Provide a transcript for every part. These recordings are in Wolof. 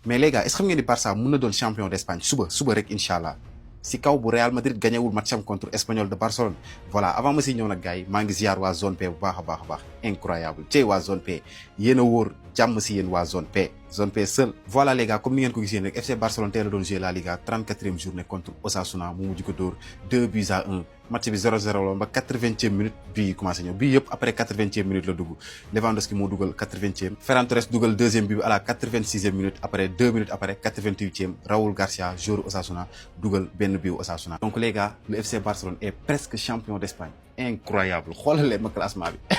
mais les gars est-ce que xam ngeen ni Barça mën na doon champion d'Espagne suba rek incha allah si kaw bu Real Madrid gañewul matcham contre Espanyol de Barcelone. voilà avant ma si ñëw nag gars yi maa ngi ziar waa zone P bu baax a baax incroyable tey waa zone P yéen a wóor jàmm si yéen waa zone P seul. voilà les gars comme ni ngeen ko gisee rek FC Barcelone tey la doon jouer la Liga 34e journée contre Osasuna mu mujj ko dóor 2-1 match bi 0-0 la ba 80e minute bii commencé ñëw bii yëpp après 80e minute la dugg Lewandowski moo dugal 80e Ferran Torres dugal deuxième bi à la 86e minute après 2 minutes après 88e Raúl Garcia joueur Osasuna dugal benn bii Osasuna. donc les gars le FC Barcelone est presque champion d'Espagne incroyable xoolal leen ma classement bi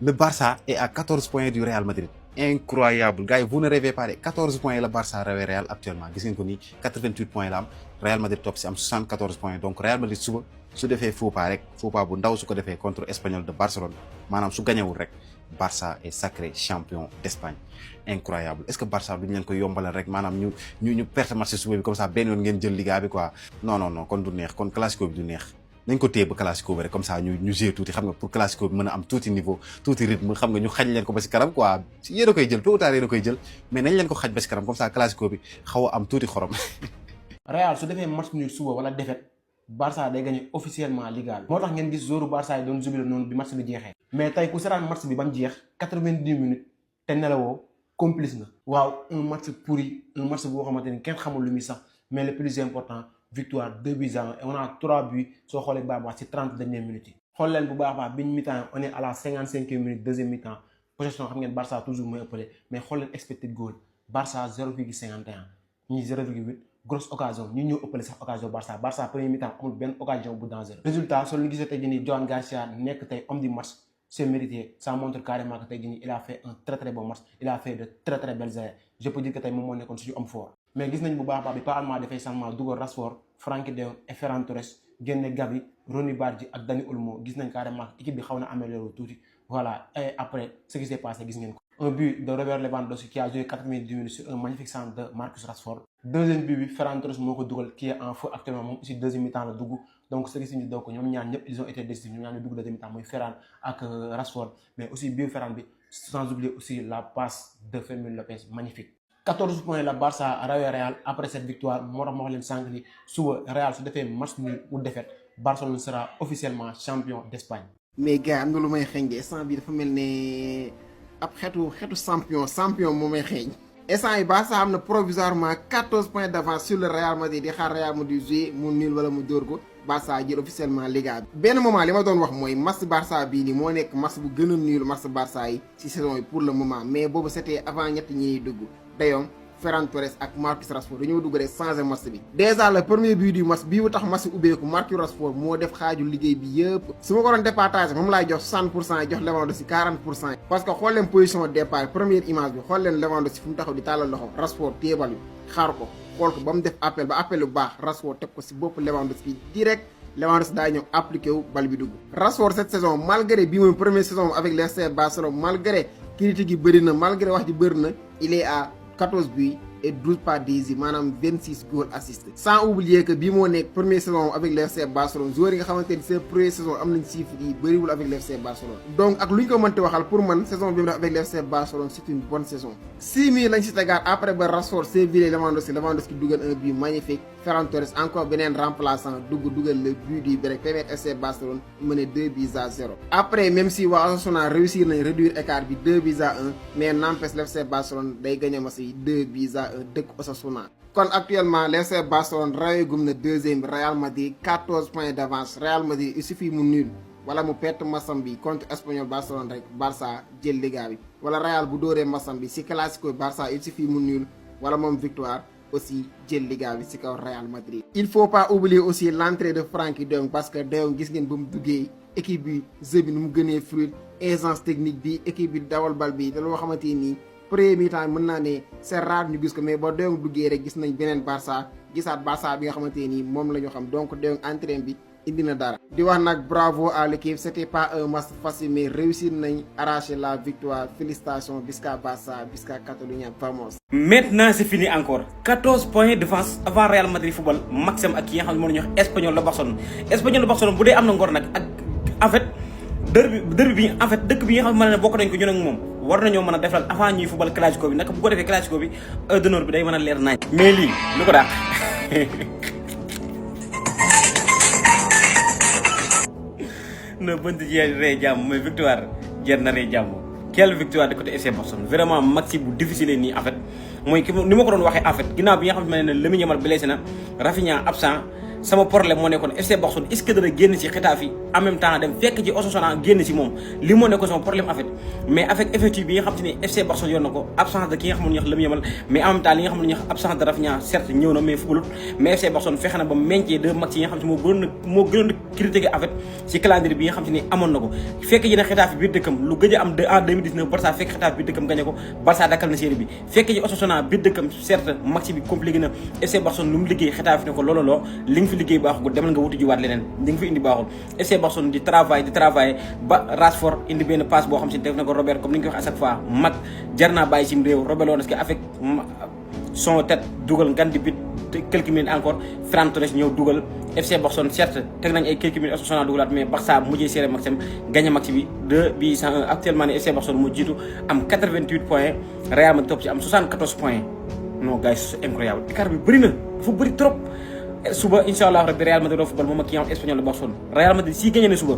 le Barça est à 14 points du Real Madrid. incroyable gars yi vous ne rêvez pas de 14 points la Barça rawee Real actuellement gis ngeen ko nii 88 points la am Real Madrid topp si am 74 points donc Real Madrid suba su defee faux pas bu ndaw su ko defee contre Espanyol de Barcelone maanaam su gañewul rek Barça est sacré champion d'Espagne. incroyable est-ce que Barça duñ leen ko yombalal rek maanaam ñu perte match suba bi comme ça benn yoon ngeen jël Liga bi quoi non kon du neex kon classico bi du neex. nañ ko téye ba classico bi rek comme ça ñu jouer tuuti xam nga pour classico bi mën a am tuuti niveau tuuti rythme xam nga ñu xañ leen ko ba si kanam quoi yéen a koy jël tôt ou tard yéen a koy jël mais nañ leen ko xaj ba si kanam comme ça classico bi xaw a am tuuti xorom. Real su defee match nul suba wala défaite Barça day gagné officiellement Liga bi. moo tax ngeen gis joueur Barça yi doon jubilé noonu bi match bi jeexee. mais tey ku seetaan match bi ba mu jeex 90 minutes te nelawoo complice na. waaw un match pourri un match boo xamante ni kenn xamul lu muy sax mais le plus important. victoire 2-1 et on a 3 buts soo xoolee baax baax ci 30 dernières minutes yi. xool leen bu baax baax biñ mi-temps on est à la 55e minute deuxième mi-temps possession xam ngeen Barça toujours mooy ëppale mais xool leen expected goal Barça 0,51 ñi 0,8 grosse occasion ñi ñoo ëppale sax occasion Barça premier mi-temps amul benn occasion bu dangereux. résultat soo leen gisee tey jii nii Joan Garcia nekk tey homme du match c'est mérité ça montre carrément que tey jii nii il a fait un très bon match il a fait de très belles erreurs je peux dire que tey moom moo nekkoon suñu homme fort. mais gis nañ bu baax bi pas allemand dafay changement dugal Rashford Frenkie de Jong et Ferran Torres génne Gavi Ronny Bardi ak Dani Olmo gis nañ carrément équipe bi xaw na amélioré tuuti voilà et après ce qui s'est passé gis ngeen ko. un but de Robert Lewandowski qui a joué 90 minutes sur un magnifique centre de Marcus Rashford. deuxième but bi Ferran Torres moo ko dugal qui est en feu actuellement moom aussi deuxième mi-temps la dugg donc ce qui signifie donc ñoom ñaar ñëpp ils ont été décisifs ñoom ñaar ñu dugg deuxième mi-temps muy Ferran ak Rashford mais aussi biir Ferran bi sans oublier aussi la passe de Fermín López magnifique. 14 points la Barça rawee Real après cette victoire moo tax ma wax leen sànq ni suba Real su defee match nul ou défaite Barcelone sera officiellement champion d'Espagne. mais gars am na lu may xeeñ de instant bi dafa mel ne ab xeetu champion moo may xeeñ. instant yi Barça am na provisoirement 14 points d'avance sur le Real Madrid di xaar Real Madrid jouer mu nul wala mu dóor ko Barça jël officiellement Liga bi. benn moment li ma doon wax mooy match Barça bii nii moo nekk match bu gën a nul match Barça yi ci saison yi pour le moment mais boobu c'était avant ñetti ñiy dugg. De Jong Ferran Torres ak Marcus Rashford dañoo dugg rek changer match bi déjà le premier but du match bii bu tax match ubbeeku Marcus Rashford moo def xaaju liggéey bi yëpp su ma ko doon départager moom laay jox 60% jox Lewandowski 40% parce que xool leen position départ première image bi xool leen Lewandowski fu mu taxaw di tàllal loxo Rashford téebal bi xaar ko xool ko ba mu def appel bu baax Rashford teg ko si bopp Lewandowski direct Lewandowski daa ñëw appliqué wu bal bi dugg Rashford cette saison malgré bii mooy première saison avec le FC Barcelone malgré critique yi bëri na malgré wax ji bëri na il est à 14 buts et 12 passes décisives maanaam 26 goals assist sans oublier que bii moo nekk première saison avec le FC Barcelone joueurs yi nga xamante ni seen première saison am nañ chiffre yi bëriwul avec le FC Barcelone donc ak lu ñu ko mënti waxal pour man saison bi mu def avec le FC Barcelone c'est une bonne saison 6 000 lañ si tegaat après ba Rashford c'est viré Lewandowski dugal un but magnifique Ferran Torres encore beneen remplaçant dugal le but du break permettre FC Barcelone mener 2-0 après même si waa Osasuna réussir nañ réduire écart bi 2-1 mais n'empêche le FC Barcelone day gagné match yi 2-1 dëkk Osasuna kon actuellement le FC Barcelone rawee gum na deuxième Real Madrid 14 points d'avance Real Madrid il suffit mu nul wala mu perte masam bi contre Espanyol Barcelone rek Barça jël Liga bi wala Real bu dóoree masam bi si classico Barça il suffit mu nul wala moom victoire aussi jël Liga bi ci kaw Real Madrid. il faut pas oublier aussi l'entrée de Frenkie de Jong parce que De Jong gis ngeen ba mu duggee équipe bi jeu bi nu mu gënee fluide aisance technique bi équipe bi dawal bal bi te loo xamante nii premier mi-temps mën naa ne c'est rare ñu gis ko mais ba De Jong duggee rek gis nañ beneen Barça gisaat Barça bi nga xamante nii moom la ñu xam donc De Jong entraîne bi indi na dara. di wax nag bravo à l'équipe c'était pas un match facile mais réussir nañ arracher la victoire félicitations Visca Barça Visca Catalunya vamos. maintenant c'est fini encore 14 points de avance avant Real Madrid football maximum ak ki nga xam ne moo ñu wax Espanyol de Barcelone bu dee am na ngor nag ak en fait derby bi en fait dëkk bi nga xam ne bokk nañ ko ñun ak moom war nañoo mën a defal avant ñuy football classico bi naka bu ko defee classico bi heure d'honneur bi day mën a leer naaj. mais lii lu ko dàq non bënt ji ree jàmm mooy victoire jar na ree jàmm. quelle victoire de côté FC Barcelone vraiment match bu difficile nii en fait mooy ni ma ko doon waxee en fait ginnaaw bi nga xam ne Lamine Yamal blessé na Rafinha absent sama problème moo nekkoon FC Barcelone est-ce que dana génn ci Getafe yi en même temps dem fekk ci Osasuna génn ci moom li moo nekkoon sama problème en fait mais avec effectif bi nga xam te ne FC Barcelone yor na ko absence de ki nga xam ne ñu wax Lamine Yamal mais en même temps li nga xam ne ñu wax absence de Rafinha certes ñëw na mais footballut mais FC Barcelone fexe na ba meñcee deux matchs yi nga xam te moo gënoon a critiqué en fait ci calendrier bi nga xam te ne amoon na ko fekk ji na Getafe biir dëkkam lu gëj a am en 2019 Barça fekk Getafe biir dëkkam gagné ko Barça dakkal na série bi fekk ji Osasuna biir dëkkam certes match bi compliqué na FC Barcelone lu mu liggéey Getafe ne ko looloo li nga fi liggéey baaxul demal nga wuti jiwaat leneen li nga fi indi baaxul FC Barcelone di travail ba Rashford indi benn passe boo xam si def na ko Robert comme ni ñu ko wax à chaque fois mag jar naa bàyyi sim réew Robert Lewandowski avec son tête dugal ngan di bit quelques minutes encore Ferran Torres ñëw dugal FC Barcelone certes teg nañ ay quelques minutes Osasuna dugalaat mais Barça mujjee serré maximum gagné match bi 2-1 actuellement ne FC Barcelone moo jiitu am 88 points Real Madrid topp ci am 74 points non gars c'est incroyable écart bi bëri na dafa bëri trop suba incha allah rabbi Real Madrid football moom ak ki nga xam Espagnol de Barcelone Real Madrid si gagné na suba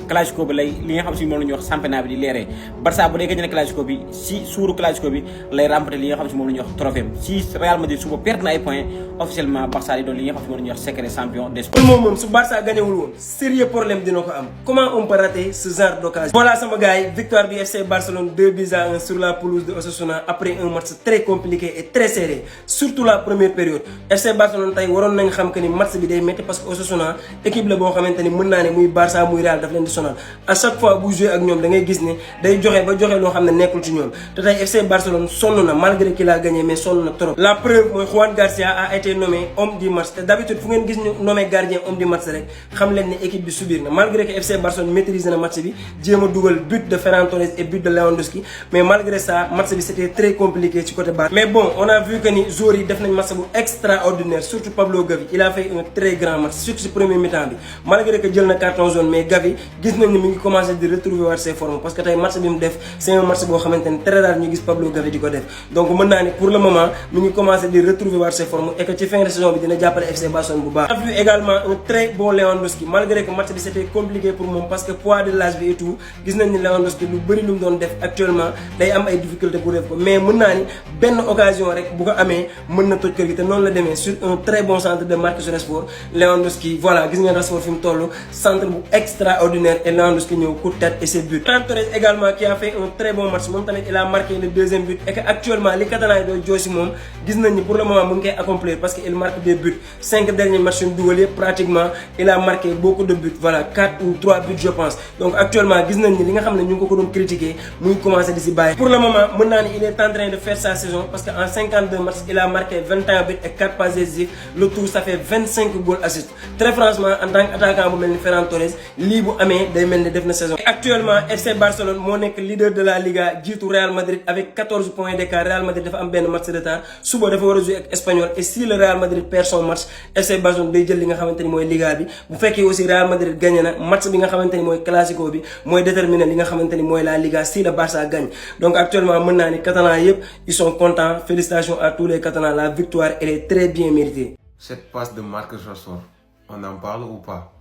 classico bi lay li nga xam si moom la ñuy wax championnat bi di leeree Barça bu dee gagné na classico bi si suuru classico bi lay remporter li nga xam si moom la ñuy wax trophée si Real Madrid suba perte na ay points officiellement Barça di doon li nga xam si moom la ñuy wax secret champion d'Espagne. moom su Barça gagné wul woon sérieux problème dina ko am comment on peut rater ce genre d'occasion. voilà sama gars yi victoire du FC Barcelone 2-1 sur la pelouse de Osasuna après un match très compliqué et très serré surtout la première période FC Barcelone tey waroon nañ xam que ni match bi day métti parce que Osasuna équipe la boo xamante ni mën naa ne muy Barça muy Real daf leen di sonal à chaque fois bu joué ak ñoom da ngay gis ne day joxe ba joxe loo xam ne nekkul ci ñoom te tey FC Barcelone sonn na malgré qu'il a gagné mais sonn na trop. la preuve mooy Juan Garcia a été nommé homme du match te d'habitude fu ngeen gis ñu nommé gardien homme du match rek xam leen ne équipe bi subir na malgré que FC Barcelone maîtrise na match bi jéem a dugal but de Ferran Torres et but de Lewandowski mais malgré ça match bi c'était très compliqué ci côté Barça. mais bon on a vu que ni joueurs yi def nañ match bu extraordinaire surtout Pablo Gavi il a fait un très grand match surtout ci premier mi-temps bi malgré que jël na carton jaune mais Gavi gis nañ ni mi ngi commencé di retrouver waat ses formes parce que tey match bi mu def c'est un match boo xamante ni très rare ñu gis Pablo Gavi di ko def donc mën naa ni pour le moment mi ngi commencé di retrouver waat ses formes et que ci fin de saison bi dina jàppale FC Barcelone bu baax. on a vu également un très bon Lewandowski malgré que match bi c'était compliqué pour moom parce que poids de l'âge bi et tout gis nañ ni Lewandowski lu bëri lu mu doon def actuellement day am ay difficultés pour def ko mais mën naa ni benn occasion rek bu ko amee mën na toj kër gi te noonu la demee sur un très bon centre de Marcus Rashford Lewandowski voilà gis ngeen Rashford fi mu toll centre bu extraordinaire et Lewandowski ñëw coup de tête et ses buts. Ferran Torres également qui a fait un très bon match moom tamit il a marqué le deuxième but et que actuellement li Catalan yi doon jooy si moom gis nañ ni pour le moment mu ngi koy accomplir parce que il marque des buts 5 derniers matchs yu mu dugal yëpp pratiquement il a marqué beaucoup de buts voilà 4 ou 3 buts je pense donc actuellement gis nañ ni li nga xam ne ñu ngi ko doon critiquer mu ngi commencé di si bàyyi. pour le moment mën naa ni il est en train de faire sa saison parce que en 52 matchs il a marqué 21 buts et 4 passes décisives le tout ça fait 25 goals assists très franchement en tant qu'attaquant bu mel ni Ferran Torres lii bu amee day mel ni def na saison. actuellement FC Barcelone moo nekk leader de la Liga jiitu Real Madrid avec 14 points d'écart Real Madrid dafa am benn match de retard suba dafa war a jouer ak Espanyol et si le Real Madrid perd son match FC Barcelone day jël li nga xamante ni mooy Liga bi bu fekkee aussi Real Madrid gagné na match bi nga xamante ni mooy Classico bi mooy déterminer li nga xamante ni mooy la Liga si le Barça gagne donc actuellement mën naa ni Catalans yëpp ils sont contents félicitations à tous les Catalans la victoire elle est très bien méritée. Cette passe de Marcus Rashford on en parle ou pas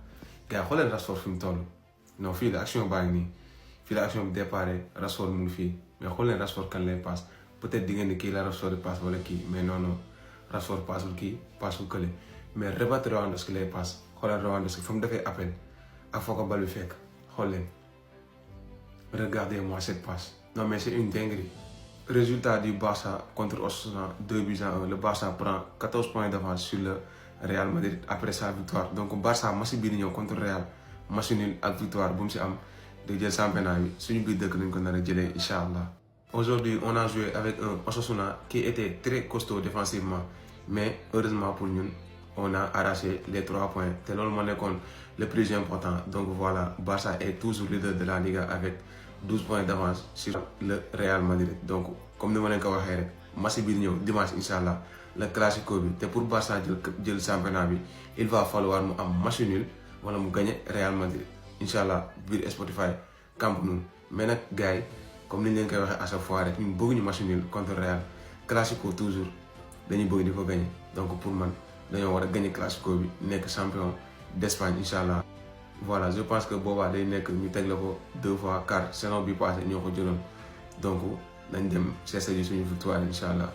gars xoolal Rashford fi mu toll non fii la action baa ngi nii fii la action bi déparé Rashford mu ngi fii mais xool leen Rashford kan lay passe peut-être di ngeen ni kii la Rashford passe wala kii mais non non Rashford passul kii passul kële mais rebattre Lewandowski lay passe xoolal Lewandowski fa mu defee appel ak foo ko bal bi fekk xool leen regardez-moi cette passe non mais c'est une dinguerie. Résultat du Barça contre Osasuna 2-1 le Barça prend 14 points d'avance sur le Real Madrid après sa victoire donc Barça match bii di ñëw contre Real match nul ak victoire bu mu si am di jël championnat bi suñu biir dëkk nañ ko nar a jëlee incha allah. Aujourd'hui on a joué avec un Osasuna qui était très costaud défensivement mais heureusement pour ñun on a arraché les 3 points te loolu moo nekkoon le plus important donc voilà Barça est toujours leader de la Liga avec 12 points d'avance sur le Real Madrid donc comme ni ma leen ko waxee rek match bi di ñëw dimanche incha allah le classico bi te pour Barça jël championnat bi il va falloir mu am match nul wala mu gagner Real Madrid incha allah biir Spotify Camp Nou mais nag gars yi comme ni ñu leen koy waxee à chaque fois rek ñun bëgguñu match nul contre Real classico toujours dañuy bëgg di ko gagné donc pour man dañoo war a gagné classico bi nekk champion d'Espagne incha allah. voilà je pense que boobaa day nekk ñu teg la ko 2 fois car saison bi passé ñoo ko jëloon donc nañ dem chercher ji suñu victoire incha allah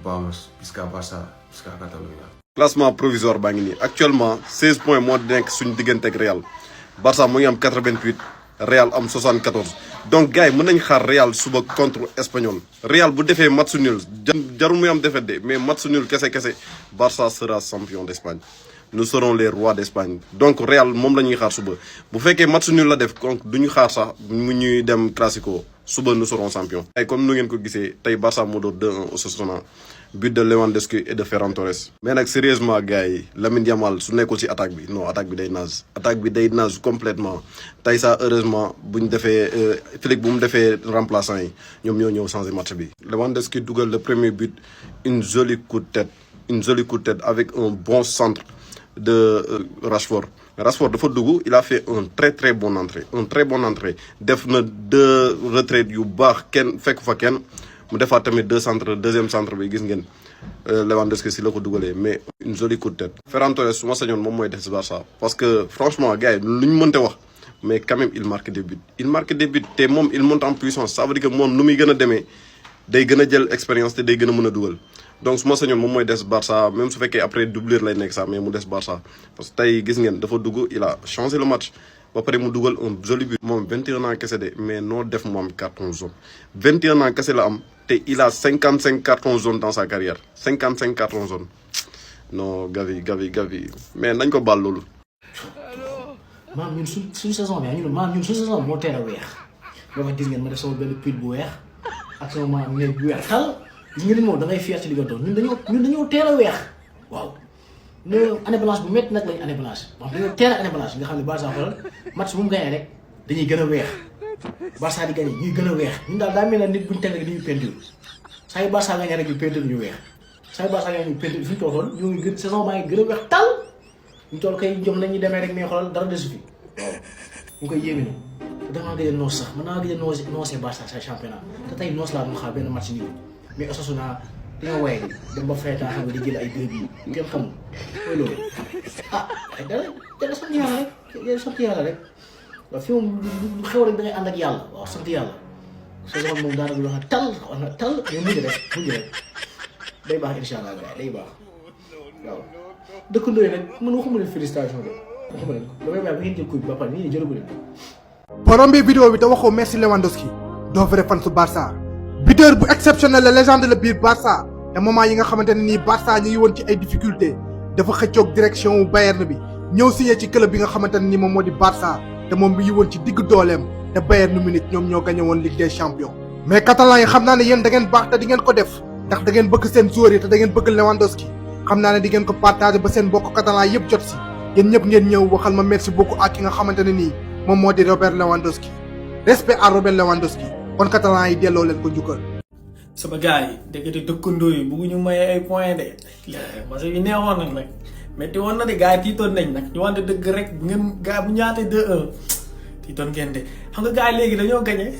vamos jusqu'à Barça jusqu'à Catalunya. classement provisoire baa ngi nii actuellement 16 points moo nekk suñu diggante ak Real Barça mu ngi am 88 Real am 74 donc gars yi mën nañ xaar Real suba contre Espanyol Real bu defee match nul jarul muy am défaite de mais match nul kese Barça sera champion d'Espagne. Nous serons les rois d'Espagne donc Real moom la ñuy xaar suba bu fekkee match nul la def donc du ñu xaar sax mu ñuy dem classico suba nous serons champions. tey comme nu ngeen ko gisee tey Barça moo door 2-1 Osasuna but de Lewandowski et de Ferran Torres. mais nag sérieusement gars yi Lamine Yamal su nekkul ci attaque bi non attaque bi day naze complètement tey sax heureusement bu ñu defee Flick bu mu defee remplaçant yi ñoom ñoo ñëw changer match bi. Lewandowski dugal le premier but une jolie coup de tête avec un bon centre de Rashford dafa dugg il a fait un très bonne entrée def na 2 retraites yu baax kenn fekk fa kenn mu defaat tamit 2 centres deuxième centre bi gis ngeen Lewandowski si la ko dugalee mais une jolie coup de tête. Ferran Torres su ma sañoon moom mooy def si Barça parce que franchement gars yi lu ñu mënte wax mais quand même il marque des buts te moom il monte en puissance ça veut dire que moom nu muy gën a demee day gën a jël expérience te day gën a mën a dugal. donc su ma sañoon moom mooy des Barça même su fekkee après doublure lay nekk sax mais mu des Barça parce que tey gis ngeen dafa dugg il a changé le match ba pare mu dugal un joli but. moom 21 ans kese de mais noo def mu am carton jaune 21 ans kese la am te il a 55 cartons jaunes dans sa carrière 55 cartons jaunes non Gavi mais nañ ko baal loolu. maam ñun suñu saison bi ñun suñu saison moo teel a weex boo ko gis ngeen ma def sama benn pull bu weex ak sama maam néeg bu weex xal. gis nga ni moom da ngay fier ci li nga doon ñun dañoo teel a weex waaw ñun année blanche bu métti nag lañu année blanche wax dañoo teel a année blanche nga xam ne Barça xoolal match bu mu gagné rek dañuy gën a weex Barça di gagné ñuy gën a weex ñun daal daa mel ne nit buñu teg rek dañuy peinture saa yu Barça gagné rek ñu peinture ñu weex saa yu Barça gagné ñu peinture fi ñu toogoon ñoo ngi gën saison baa ngi gën a weex tal ñu toll koy jom nañuy demee rek mais xoolal dara desu fi ñu koy yéeme na damaa gëj a noos sax mën naa gëj a noosee Barça sa championnat te tey noos laa mu xaar benn match nii mais Osasuna dañoo waye dem ba fay temps xam nga di jël ay 2 bi kenn xamul mooy loolu dara sant yàlla rek waaw fi moom lu xew rek da ngay ànd ak yàlla waaw sant yàlla soo xam moom daanaka lu wax tal mais mujj rek day baax incha allah gars day baax waaw dëkkandoo yi nag man waxuma leen félicitation de waxuma leen ko damay bàyyi ba ngeen jël coupe bi ba pare nii jëlagu leen boo rombee vidéo bi te waxoo merci Lewandowski doo vrai fan su Barça buteur bu exceptionnel la légende la biir Barça te moment yi nga xamante ne nii Barça ñu ngi woon ci ay difficultés dafa xëccoog direction wu Bayern bi ñëw signé ci club bi nga xamante ne nii moom moo di Barça te moom bi ngi woon ci digg dooleem te Bayern Munich ñoom ñoo gagné woon Ligue des Champions. mais catalan yi xam naa ne yéen da ngeen baax te di ngeen ko def ndax da ngeen bëgg seen joueurs yi te da ngeen bëgg Lewandowski xam naa ne di ngeen ko partagé ba seen mbokk catalan yëpp jot si yéen ñëpp ngeen ñëw waxal ma merci beaucoup ak ki nga xamante ne nii moom moo di Robert Lewandowski respect à Robert Lewandowski kon catalan yi delloo leen ko njukkal. sama gars yi dëggate dëkkandoo yi bëgguñu maye ay points de parce que neexoon nañ nag metti woon na de gars yi tiitoon nañ nag ñu wante dëgg rek bu ngeen gars bu ñaate 2-1 tiitoon ngeen de xam nga gars yi léegi dañoo gagné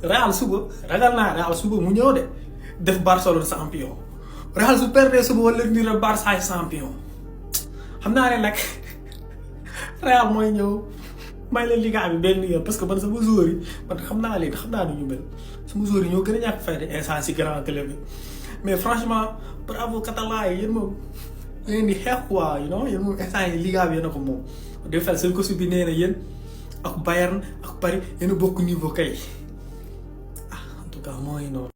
Real suba ragal naa Real suba mu ñëw de def Barcelone champion Real su perdee suba wala ni la Barça champion xam naa ne nag Real mooy ñëw may leen liga bi benn yoon parce que man sama joueur yi man xam naa leen xam naa nu ñu mel sama joueur yi ñoo gën a ñàkk fayda instant si grand club bi mais franchement bravo catalan yi yéen moom yéen di xeex quoi you know yéen moom instant yi liga bi yéen a ko moom des fois seen coach bi nee na yéen ak Bayern ak Paris yéen a bokk niveau kay ah en tout cas mooy noonu